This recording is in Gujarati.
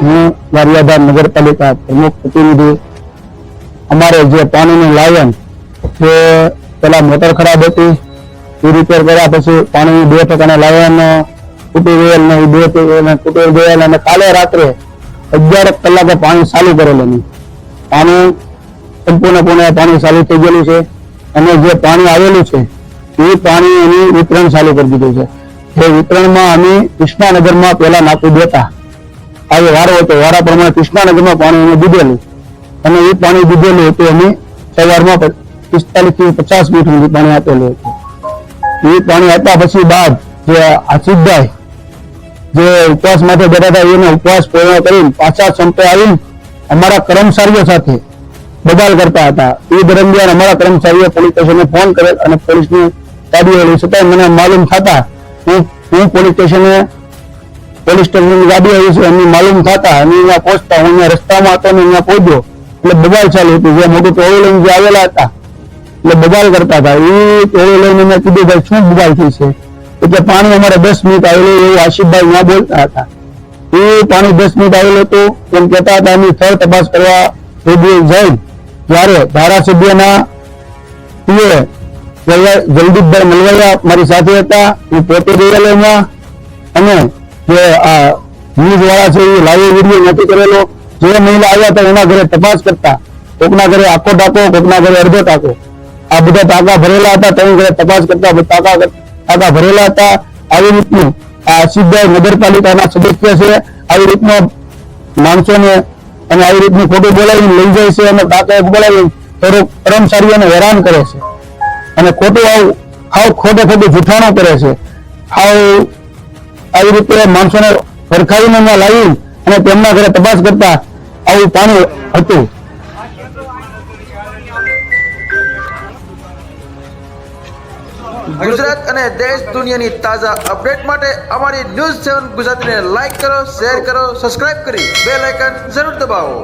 હું ગારિયાધાર નગરપાલિકા પ્રમુખ પ્રતિનિધિ. અમારે જે પાણીનું લાયન જે પેલા મોટર ખરાબ હતી એ રિપેર કર્યા પછી પાણીની 2% લાયન તૂટી ગયેલ ને 2 તૂટી ગયેલ અને કાલે રાત્રે 11 કલાકે પાણી ચાલુ કરેલું. પાણી સંપૂર્ણપણે પાણી ચાલુ થઈ ગયેલું છે અને જે પાણી આવેલું છે એ પાણી એની વિતરણ ચાલુ કરી દીધું છે. એ વિતરણમાં અમે કૃષ્ણાનગરમાં પહેલા નાખી દેતા, આજે વારો હતો, વારા પ્રમાણે કૃષ્ણાનગરમાં પાણી અમે દીધેલું અને એ પાણી દીધેલું હતું અમે સવારમાં 45 થી 50 મિનિટ સુધી પાણી આપેલું હતું. એ પાણી આપ્યા પછી બાદ જે આસિફભાઈ જે ઉપવાસ માટે બેઠા હતા એને ઉપવાસ પૂર્ણ કરીને પાછા સંપે આવીને અમારા કર્મચારીઓ સાથે બબાલ કરતા હતા. એ દરમિયાન અમારા કર્મચારીઓ પોલીસ સ્ટેશને ફોન કરેલ અને પોલીસની ગાડીઓ લઈ છતાં મને માલુમ થતા હું પોલીસ સ્ટેશનની ગાડી આવી છે એમને માલુમ થતા અને અહીંયા પહોંચતા હું અહીંયા રસ્તામાં હતો ને અહીંયા પહોંચ્યો એટલે બબાલ ચાલુ હતી. જે મોટું ટોળું લઈને જે આવેલા હતા એટલે બબાલ કરતા હતા. એ ટોળું લઈને મેં કીધું ભાઈ શું બબાલ થઈ છે એટલે પાણી અમારે 10 મિનિટ આવેલું એવું આશિફભાઈ ત્યાં બોલતા હતા. એ પાણી 10 મિનિટ આવેલું હતું એમ કહેતા હતા. અમે સ્થળ તપાસ કરવા જઈ ત્યારે ધારાસભ્યના જલદીપભાઈ મલવૈયા મારી સાથે હતા. હું પોતે ગયેલો એમાં અને જે આ ન્યૂઝ વાળા છે એ લાઈવ વિડીયો નથી કરેલો. જે મહિલા આવ્યા હતા એના ઘરે તપાસ કરતા, કોકના ઘરે આખો ટાંકો, કોકના ઘરે અડધો ટાંકો, આ બધા ટાંકા ભરેલા હતા. ત્રણ ઘરે તપાસ કરતા ટાંકા ભરેલા હતા. આવી રીતનું આ આસિફભાઈ નગરપાલિકાના સદસ્ય છે. આવી રીતનો માણસોને અને આવી રીતનું ખોટું બોલાવીને લઈ જાય છે અને ટાંકા બોલાવીને થોડુંક કર્મચારીઓને હેરાન કરે છે અને ખોટું ખોટું જૂઠાણું કરે છે. આવી રીતે માણસોને સરખાવીને લાવી અને તેમના ઘરે તપાસ કરતા આવું પાણી હતું. ગુજરાત અને દેશ દુનિયાની તાજા અપડેટ માટે અમારી ન્યૂઝ 7 ગુજરાતીને લાઈક કરો, શેર કરો, સબસ્ક્રાઇબ કરી બેલ આઇકન જરૂર દબાવો.